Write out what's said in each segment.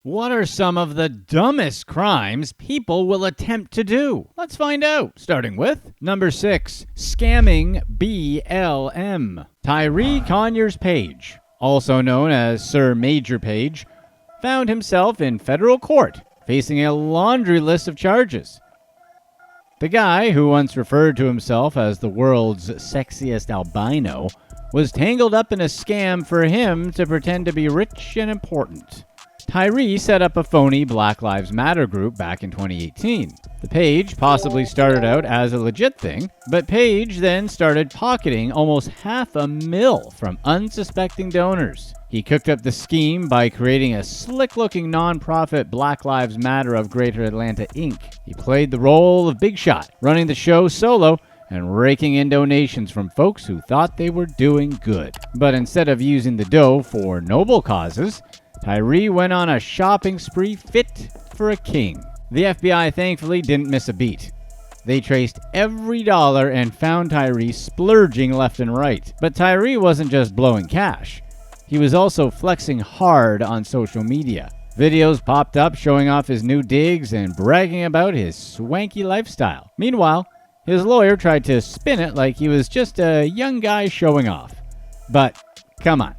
What are some of the dumbest crimes people will attempt to do? Let's find out, starting with number 6, scamming BLM. Tyree Conyers-Page, also known as Sir Maejor Page, found himself in federal court facing a laundry list of charges. The guy, who once referred to himself as the world's sexiest albino, was tangled up in a scam for him to pretend to be rich and important. Tyree set up a phony Black Lives Matter group back in 2018. The page possibly started out as a legit thing, but Page then started pocketing almost $500,000 from unsuspecting donors. He cooked up the scheme by creating a slick-looking non-profit Black Lives Matter of Greater Atlanta, Inc. He played the role of Big Shot, running the show solo and raking in donations from folks who thought they were doing good. But instead of using the dough for noble causes, Tyree went on a shopping spree fit for a king. The FBI thankfully didn't miss a beat. They traced every dollar and found Tyree splurging left and right. But Tyree wasn't just blowing cash. He was also flexing hard on social media. Videos popped up showing off his new digs and bragging about his swanky lifestyle. Meanwhile, his lawyer tried to spin it like he was just a young guy showing off. But come on,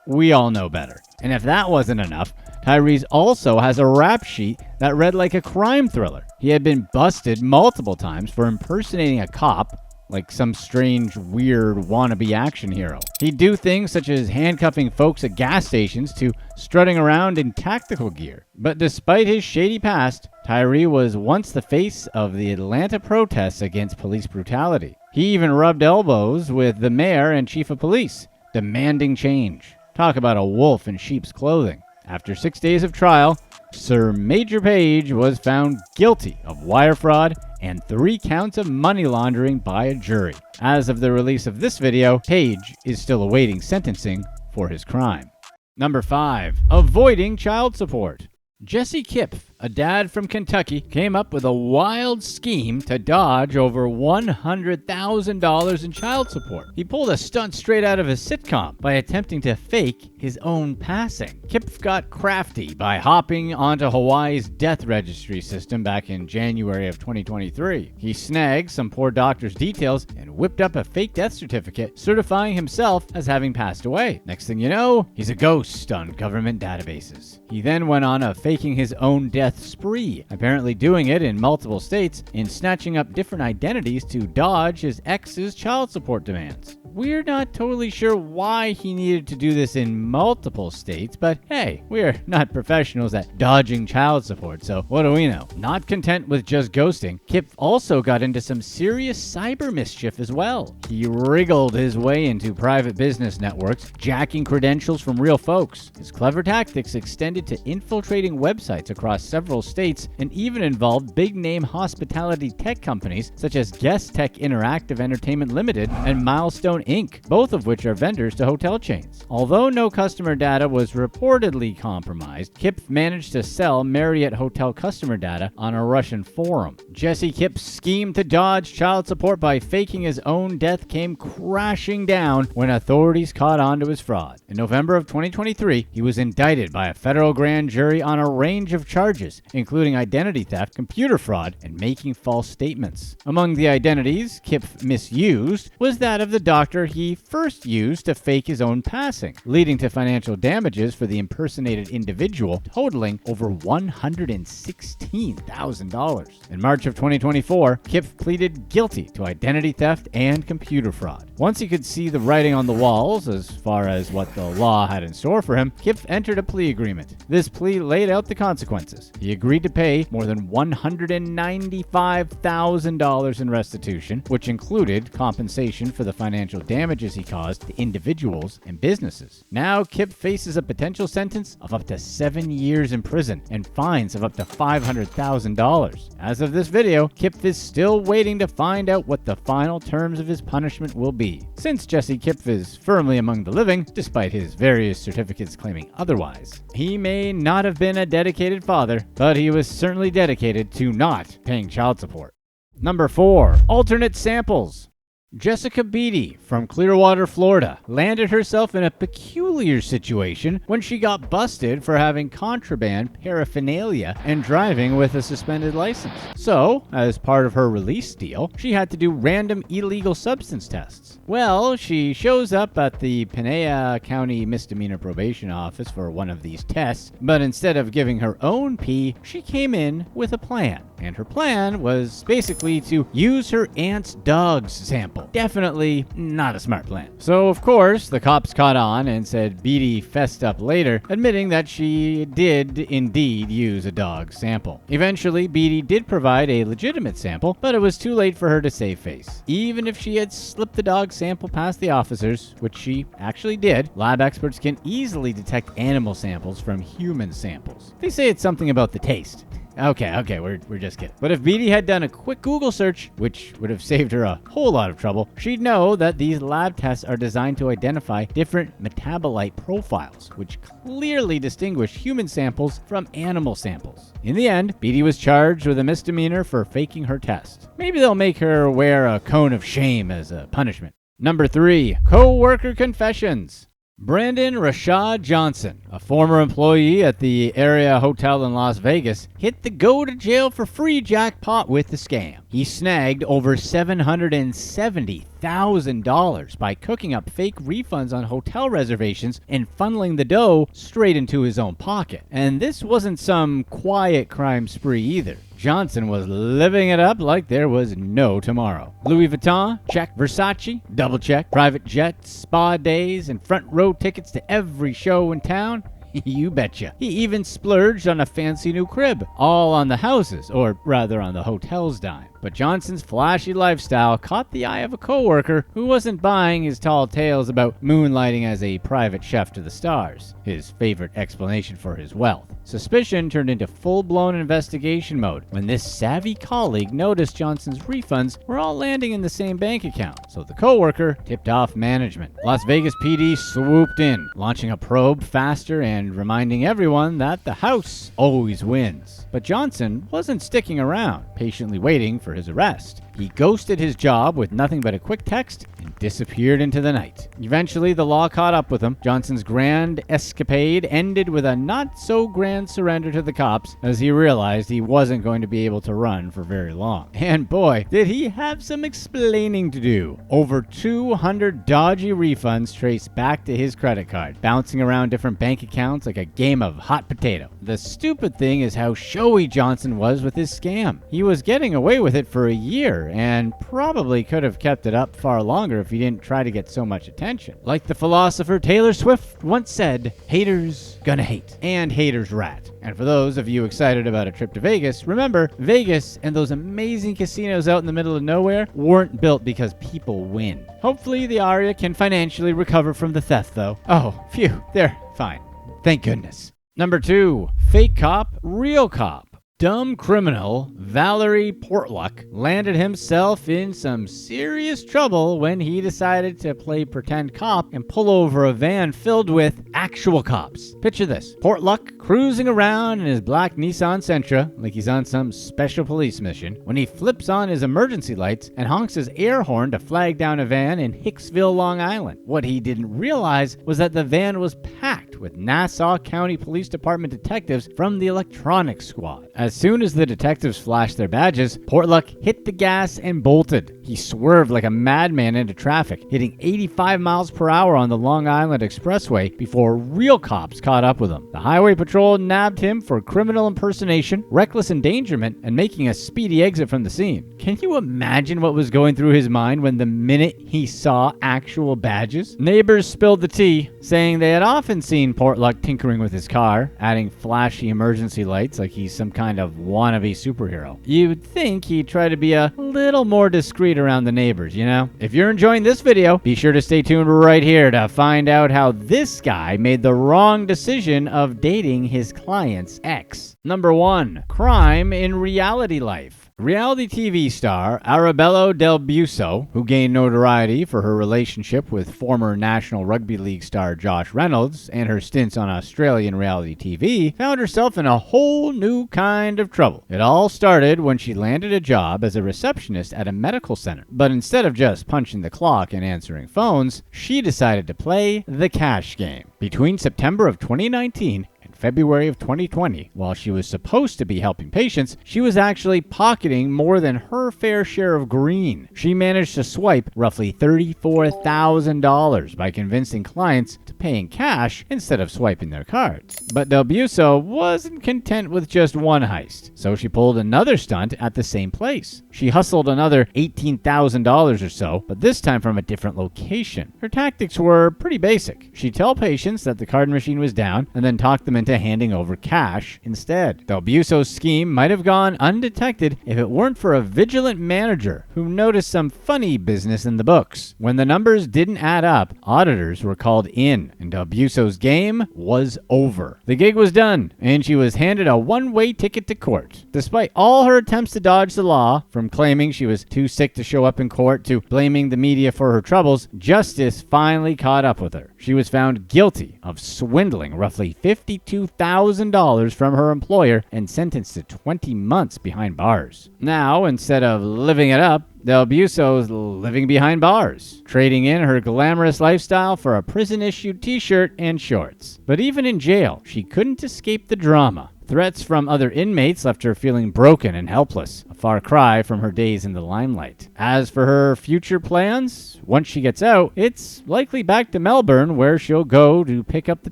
we all know better. And if that wasn't enough, Tyree also has a rap sheet that read like a crime thriller. He had been busted multiple times for impersonating a cop, like some strange, weird, wannabe action hero. He'd do things such as handcuffing folks at gas stations to strutting around in tactical gear. But despite his shady past, Tyree was once the face of the Atlanta protests against police brutality. He even rubbed elbows with the mayor and chief of police, demanding change. Talk about a wolf in sheep's clothing. After 6 days of trial, Sir Maejor Page was found guilty of wire fraud and 3 counts of money laundering by a jury. As of the release of this video, Page is still awaiting sentencing for his crime. Number 5. Avoiding child support. Jesse Kipf, a dad from Kentucky, came up with a wild scheme to dodge over $100,000 in child support. He pulled a stunt straight out of a sitcom by attempting to fake his own passing. Kipf got crafty by hopping onto Hawaii's death registry system back in January of 2023. He snagged some poor doctor's details and whipped up a fake death certificate certifying himself as having passed away. Next thing you know, he's a ghost on government databases. He then went on a faking his own death spree, apparently doing it in multiple states and snatching up different identities to dodge his ex's child support demands. We're not totally sure why he needed to do this in multiple states, but hey, we're not professionals at dodging child support, so what do we know? Not content with just ghosting, Kipf also got into some serious cyber mischief as well. He wriggled his way into private business networks, jacking credentials from real folks. His clever tactics extended to infiltrating websites across several states and even involved big-name hospitality tech companies such as Guest Tech Interactive Entertainment Limited and Milestone Inc., both of which are vendors to hotel chains. Although no customer data was reportedly compromised, Kipf managed to sell Marriott hotel customer data on a Russian forum. Jesse Kipf's scheme to dodge child support by faking his own death came crashing down when authorities caught on to his fraud. In November of 2023, he was indicted by a federal grand jury on a range of charges, including identity theft, computer fraud, and making false statements. Among the identities Kipf misused was that of the doctor he first used to fake his own passing, leading to financial damages for the impersonated individual totaling over $116,000. In March of 2024, Kipf pleaded guilty to identity theft and computer fraud. Once he could see the writing on the walls as far as what the law had in store for him, Kipf entered a plea agreement. This plea laid out the consequences. He agreed to pay more than $195,000 in restitution, which included compensation for the financial damages he caused to individuals and businesses. Now, Kipf faces a potential sentence of up to 7 years in prison and fines of up to $500,000. As of this video, Kipf is still waiting to find out what the final terms of his punishment will be. Since Jesse Kipf is firmly among the living, despite his various certificates claiming otherwise, he may not have been a dedicated father, but he was certainly dedicated to not paying child support. Number 4. Alternate samples. Jessica Beatty from Clearwater, Florida, landed herself in a peculiar situation when she got busted for having contraband paraphernalia and driving with a suspended license. So, as part of her release deal, she had to do random illegal substance tests. Well, she shows up at the Pineda County Misdemeanor Probation Office for one of these tests, but instead of giving her own pee, she came in with a plan. And her plan was basically to use her aunt's dog's sample. Definitely not a smart plan. So, of course, the cops caught on and said Beatty fessed up later, admitting that she did indeed use a dog sample. Eventually, Beatty did provide a legitimate sample, but it was too late for her to save face. Even if she had slipped the dog sample past the officers, which she actually did, lab experts can easily detect animal samples from human samples. They say it's something about the taste. Okay, we're just kidding. But if Beatty had done a quick Google search, which would have saved her a whole lot of trouble, she'd know that these lab tests are designed to identify different metabolite profiles, which clearly distinguish human samples from animal samples. In the end, Beatty was charged with a misdemeanor for faking her test. Maybe they'll make her wear a cone of shame as a punishment. Number 3, Coworker Confessions. Brandon Rashaad Johnson, a former employee at the Aria hotel in Las Vegas, hit the go-to-jail-for-free jackpot with the scam. He snagged over $770,000 by cooking up fake refunds on hotel reservations and funneling the dough straight into his own pocket. And this wasn't some quiet crime spree either. Johnson was living it up like there was no tomorrow. Louis Vuitton, check. Versace, double check. Private jets, spa days, and front row tickets to every show in town. You betcha. He even splurged on a fancy new crib, all on the houses, or rather on the hotel's dime. But Johnson's flashy lifestyle caught the eye of a coworker who wasn't buying his tall tales about moonlighting as a private chef to the stars, his favorite explanation for his wealth. Suspicion turned into full-blown investigation mode when this savvy colleague noticed Johnson's refunds were all landing in the same bank account, so the coworker tipped off management. Las Vegas PD swooped in, launching a probe faster and reminding everyone that the house always wins. But Johnson wasn't sticking around, patiently waiting for his arrest. He ghosted his job with nothing but a quick text and disappeared into the night. Eventually, the law caught up with him. Johnson's grand escapade ended with a not-so-grand surrender to the cops as he realized he wasn't going to be able to run for very long. And boy, did he have some explaining to do. Over 200 dodgy refunds traced back to his credit card, bouncing around different bank accounts like a game of hot potato. The stupid thing is how showy Johnson was with his scam. He was getting away with it for a year, and probably could have kept it up far longer if he didn't try to get so much attention. Like the philosopher Taylor Swift once said, haters gonna hate, and haters rat. And for those of you excited about a trip to Vegas, remember, Vegas and those amazing casinos out in the middle of nowhere weren't built because people win. Hopefully the Aria can financially recover from the theft though. Oh, phew, they're fine. Thank goodness. Number 2, fake cop, real cop. Dumb criminal Valerie Portluck landed himself in some serious trouble when he decided to play pretend cop and pull over a van filled with actual cops. Picture this. Portluck cruising around in his black Nissan Sentra like he's on some special police mission when he flips on his emergency lights and honks his air horn to flag down a van in Hicksville, Long Island. What he didn't realize was that the van was packed with Nassau County Police Department detectives from the electronics squad. As soon as the detectives flashed their badges, Portluck hit the gas and bolted. He swerved like a madman into traffic, hitting 85 miles per hour on the Long Island Expressway before real cops caught up with him. The highway patrol nabbed him for criminal impersonation, reckless endangerment, and making a speedy exit from the scene. Can you imagine what was going through his mind when the minute he saw actual badges? Neighbors spilled the tea, saying they had often seen Portluck tinkering with his car, adding flashy emergency lights like he's some kind of wannabe superhero. You'd think he'd try to be a little more discreet around the neighbors, you know? If you're enjoying this video, be sure to stay tuned right here to find out how this guy made the wrong decision of dating his client's ex. Number 1, crime in reality life. Reality TV star Arabella Del Busso, who gained notoriety for her relationship with former National Rugby League star Josh Reynolds and her stints on Australian reality TV, found herself in a whole new kind of trouble. It all started when she landed a job as a receptionist at a medical center. But instead of just punching the clock and answering phones, she decided to play the cash game. Between September of 2019 February of 2020, while she was supposed to be helping patients, she was actually pocketing more than her fair share of green. She managed to swipe roughly $34,000 by convincing clients to pay in cash instead of swiping their cards. But Del Busso wasn't content with just one heist, so she pulled another stunt at the same place. She hustled another $18,000 or so, but this time from a different location. Her tactics were pretty basic. She'd tell patients that the card machine was down and then talk them into handing over cash instead. Del Busso's scheme might have gone undetected if it weren't for a vigilant manager who noticed some funny business in the books. When the numbers didn't add up, auditors were called in, and Del Busso's game was over. The gig was done, and she was handed a one-way ticket to court. Despite all her attempts to dodge the law, from claiming she was too sick to show up in court to blaming the media for her troubles, justice finally caught up with her. She was found guilty of swindling roughly $52,000 from her employer and sentenced to 20 months behind bars. Now, instead of living it up, Del Busso's living behind bars, trading in her glamorous lifestyle for a prison-issued t-shirt and shorts. But even in jail, she couldn't escape the drama. Threats from other inmates left her feeling broken and helpless, a far cry from her days in the limelight. As for her future plans, once she gets out, it's likely back to Melbourne, where she'll go to pick up the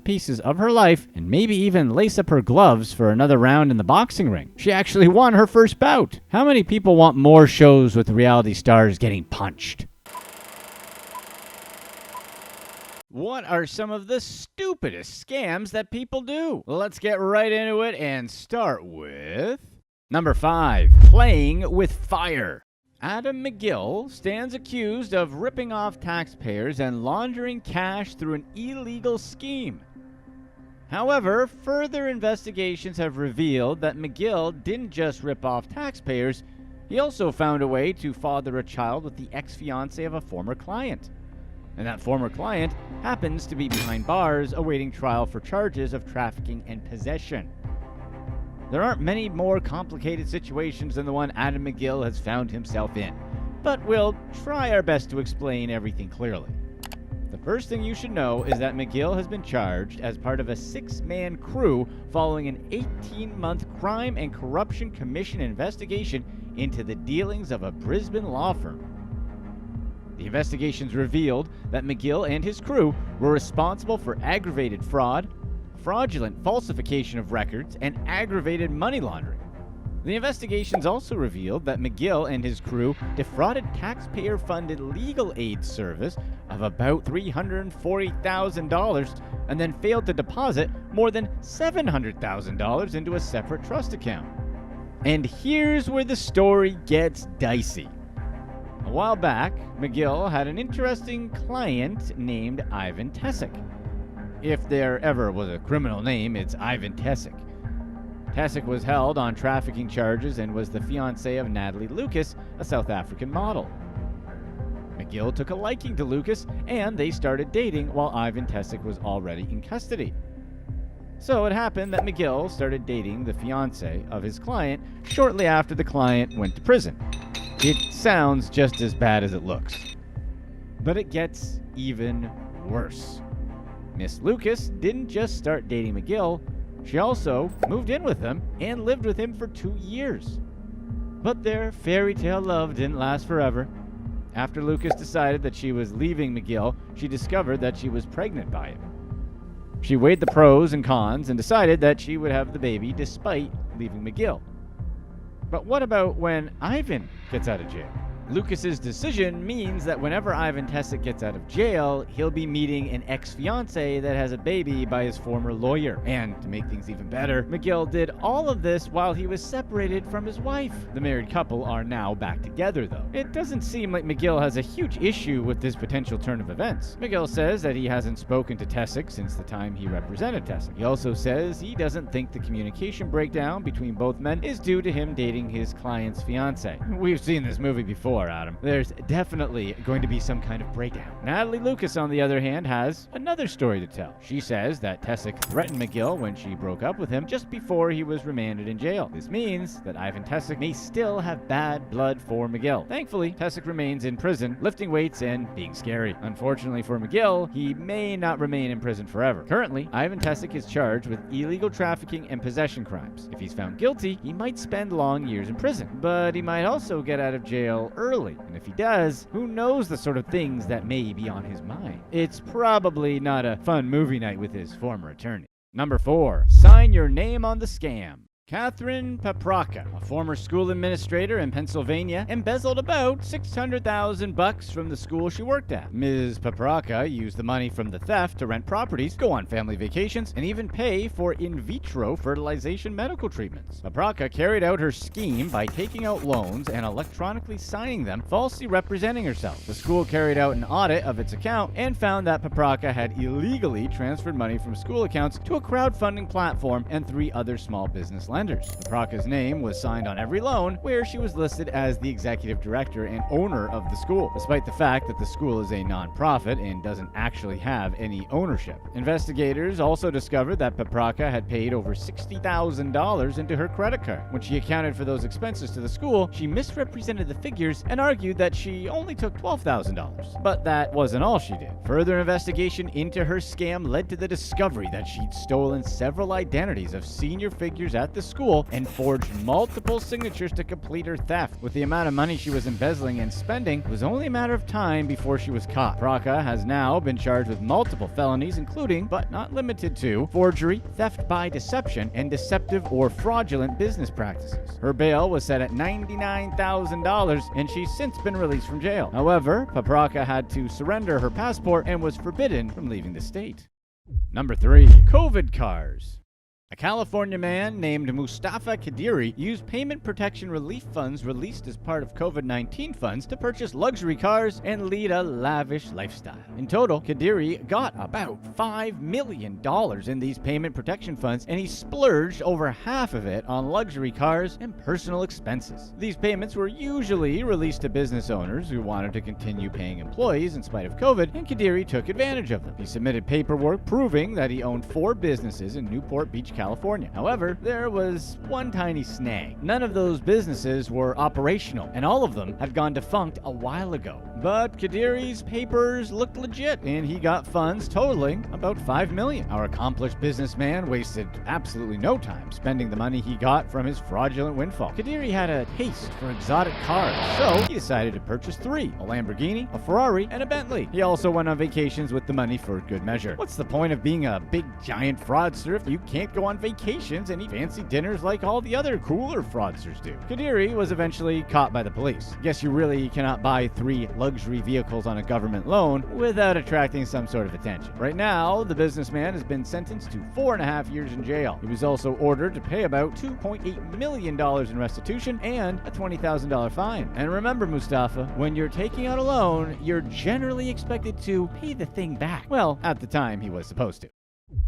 pieces of her life and maybe even lace up her gloves for another round in the boxing ring. She actually won her first bout. How many people want more shows with reality stars getting punched? What are some of the stupidest scams that people do? Let's get right into it and start with number 5, playing with fire. Adam McGill stands accused of ripping off taxpayers and laundering cash through an illegal scheme. However, further investigations have revealed that McGill didn't just rip off taxpayers, he also found a way to father a child with the ex-fiancée of a former client. And that former client happens to be behind bars awaiting trial for charges of trafficking and possession. There aren't many more complicated situations than the one Adam McGill has found himself in, but we'll try our best to explain everything clearly. The first thing you should know is that McGill has been charged as part of a 6-man crew following an 18-month Crime and Corruption Commission investigation into the dealings of a Brisbane law firm. The investigations revealed that McGill and his crew were responsible for aggravated fraud, fraudulent falsification of records, and aggravated money laundering. The investigations also revealed that McGill and his crew defrauded taxpayer-funded legal aid service of about $340,000 and then failed to deposit more than $700,000 into a separate trust account. And here's where the story gets dicey. A while back, McGill had an interesting client named Ivan Tessick. If there ever was a criminal name, it's Ivan Tessick. Tessick was held on trafficking charges and was the fiancée of Natalie Lucas, a South African model. McGill took a liking to Lucas, and they started dating while Ivan Tessick was already in custody. So it happened that McGill started dating the fiancée of his client shortly after the client went to prison. It sounds just as bad as it looks. But it gets even worse. Miss Lucas didn't just start dating McGill, she also moved in with him and lived with him for 2 years. But their fairy tale love didn't last forever. After Lucas decided that she was leaving McGill, she discovered that she was pregnant by him. She weighed the pros and cons and decided that she would have the baby despite leaving McGill. But what about when Ivan gets out of jail? Lucas's decision means that whenever Ivan Tessick gets out of jail, he'll be meeting an ex-fiancée that has a baby by his former lawyer. And to make things even better, McGill did all of this while he was separated from his wife. The married couple are now back together, though. It doesn't seem like McGill has a huge issue with this potential turn of events. McGill says that he hasn't spoken to Tessick since the time he represented Tessick. He also says he doesn't think the communication breakdown between both men is due to him dating his client's fiancée. We've seen this movie before, Adam. There's definitely going to be some kind of breakdown. Natalie Lucas, on the other hand, has another story to tell. She says that Tessick threatened McGill when she broke up with him just before he was remanded in jail. This means that Ivan Tessick may still have bad blood for McGill. Thankfully, Tessick remains in prison, lifting weights and being scary. Unfortunately for McGill, he may not remain in prison forever. Currently, Ivan Tessick is charged with illegal trafficking and possession crimes. If he's found guilty, he might spend long years in prison, but he might also get out of jail early. And if he does, who knows the sort of things that may be on his mind. It's probably not a fun movie night with his former attorney. Number 4. Sign your name on the scam. Catherine Paprocka, a former school administrator in Pennsylvania, embezzled about $600,000 from the school she worked at. Ms. Paprocka used the money from the theft to rent properties, go on family vacations, and even pay for in vitro fertilization medical treatments. Paprocka carried out her scheme by taking out loans and electronically signing them, falsely representing herself. The school carried out an audit of its account and found that Paprocka had illegally transferred money from school accounts to a crowdfunding platform and 3 other small business lenders. Paprocka's name was signed on every loan, where she was listed as the executive director and owner of the school, despite the fact that the school is a non-profit and doesn't actually have any ownership. Investigators also discovered that Paprocka had paid over $60,000 into her credit card. When she accounted for those expenses to the school, she misrepresented the figures and argued that she only took $12,000. But that wasn't all she did. Further investigation into her scam led to the discovery that she'd stolen several identities of senior figures at the school and forged multiple signatures to complete her theft. With the amount of money she was embezzling and spending, it was only a matter of time before she was caught. Paprocka has now been charged with multiple felonies, including, but not limited to, forgery, theft by deception, and deceptive or fraudulent business practices. Her bail was set at $99,000, and she's since been released from jail. However, Paprocka had to surrender her passport and was forbidden from leaving the state. Number 3. COVID cars. A California man named Mustafa Kadiri used payment protection relief funds released as part of COVID-19 funds to purchase luxury cars and lead a lavish lifestyle. In total, Kadiri got about $5 million in these payment protection funds, and he splurged over half of it on luxury cars and personal expenses. These payments were usually released to business owners who wanted to continue paying employees in spite of COVID, and Kadiri took advantage of them. He submitted paperwork proving that he owned 4 businesses in Newport Beach, California. However, there was one tiny snag. None of those businesses were operational, and all of them had gone defunct a while ago. But Kadiri's papers looked legit, and he got funds totaling about $5 million. Our accomplished businessman wasted absolutely no time spending the money he got from his fraudulent windfall. Kadiri had a taste for exotic cars, so he decided to purchase 3: a Lamborghini, a Ferrari, and a Bentley. He also went on vacations with the money for good measure. What's the point of being a big giant fraudster if you can't go on vacations and eat fancy dinners like all the other cooler fraudsters do? Kadiri was eventually caught by the police. Guess you really cannot buy 3 luxury vehicles on a government loan without attracting some sort of attention. Right now, the businessman has been sentenced to 4.5 years in jail. He was also ordered to pay about $2.8 million in restitution and a $20,000 fine. And remember, Mustafa, when you're taking out a loan, you're generally expected to pay the thing back. Well, at the time he was supposed to.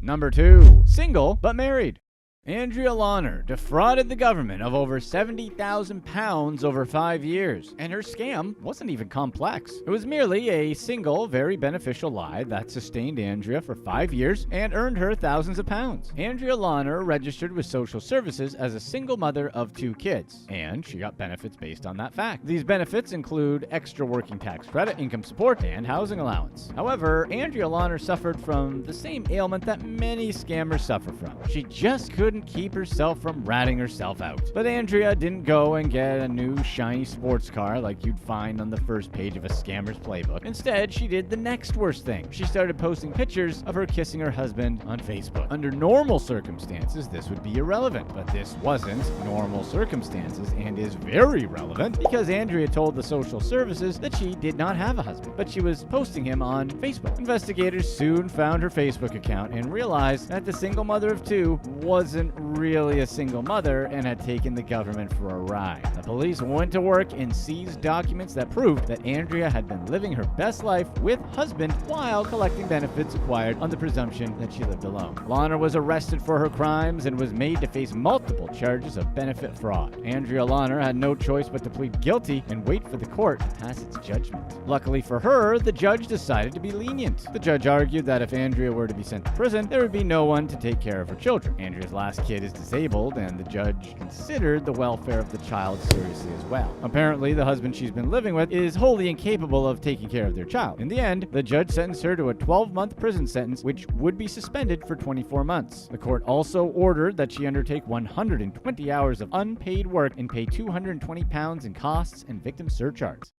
Number 2. Single but married. Andrea Lawner defrauded the government of over £70,000 over 5 years, and her scam wasn't even complex. It was merely a single, very beneficial lie that sustained Andrea for 5 years and earned her thousands of pounds. Andrea Lawner registered with social services as a single mother of 2 kids, and she got benefits based on that fact. These benefits include extra working tax credit, income support, and housing allowance. However, Andrea Lawner suffered from the same ailment that many scammers suffer from. She just couldn't couldn't keep herself from ratting herself out. But Andrea didn't go and get a new shiny sports car like you'd find on the first page of a scammer's playbook. Instead, she did the next worst thing. She started posting pictures of her kissing her husband on Facebook. Under normal circumstances, this would be irrelevant, but this wasn't normal circumstances and is very relevant because Andrea told the social services that she did not have a husband, but she was posting him on Facebook. Investigators soon found her Facebook account and realized that the single mother of two wasn't really a single mother and had taken the government for a ride. The police went to work and seized documents that proved that Andrea had been living her best life with husband while collecting benefits acquired on the presumption that she lived alone. Lawner was arrested for her crimes and was made to face multiple charges of benefit fraud. Andrea Lawner had no choice but to plead guilty and wait for the court to pass its judgment. Luckily for her, the judge decided to be lenient. The judge argued that if Andrea were to be sent to prison, there would be no one to take care of her children. Andrea's last kid is disabled, and the judge considered the welfare of the child seriously as well. Apparently, the husband she's been living with is wholly incapable of taking care of their child. In the end, the judge sentenced her to a 12-month prison sentence, which would be suspended for 24 months. The court also ordered that she undertake 120 hours of unpaid work and pay £220 in costs and victim surcharges.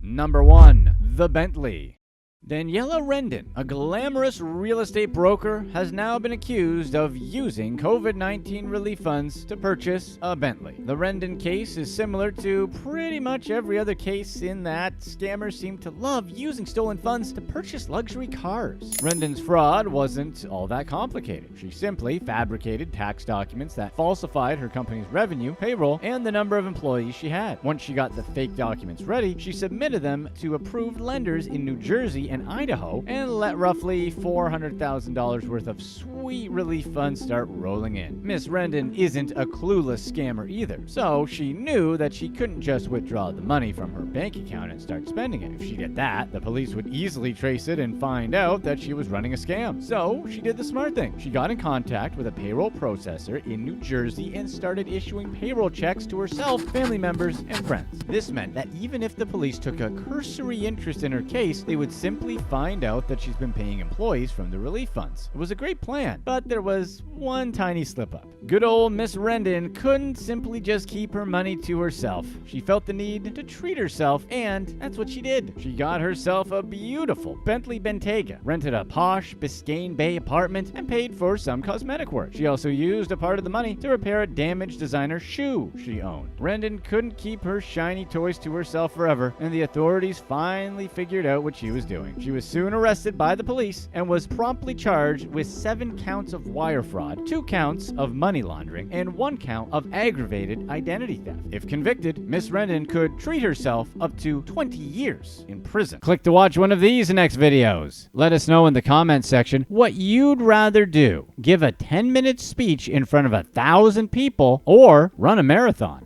Number 1. The Bentley. Daniela Rendon, a glamorous real estate broker, has now been accused of using COVID-19 relief funds to purchase a Bentley. The Rendon case is similar to pretty much every other case in that scammers seem to love using stolen funds to purchase luxury cars. Rendon's fraud wasn't all that complicated. She simply fabricated tax documents that falsified her company's revenue, payroll, and the number of employees she had. Once she got the fake documents ready, she submitted them to approved lenders in New Jersey and Idaho and let roughly $400,000 worth of sweet relief funds start rolling in. Miss Rendon isn't a clueless scammer either, so she knew that she couldn't just withdraw the money from her bank account and start spending it. If she did that, the police would easily trace it and find out that she was running a scam. So she did the smart thing. She got in contact with a payroll processor in New Jersey and started issuing payroll checks to herself, family members, and friends. This meant that even if the police took a cursory interest in her case, they would simply find out that she's been paying employees from the relief funds. It was a great plan, but there was one tiny slip-up. Good old Miss Rendon couldn't simply just keep her money to herself. She felt the need to treat herself, and that's what she did. She got herself a beautiful Bentley Bentayga, rented a posh Biscayne Bay apartment, and paid for some cosmetic work. She also used a part of the money to repair a damaged designer shoe she owned. Rendon couldn't keep her shiny toys to herself forever, and the authorities finally figured out what she was doing. She was soon arrested by the police and was promptly charged with 7 counts of wire fraud, 2 counts of money laundering, and 1 count of aggravated identity theft. If convicted, Miss Rendon could treat herself up to 20 years in prison. Click to watch one of these next videos. Let us know in the comments section what you'd rather do. Give a 10-minute speech in front of 1,000 people or run a marathon.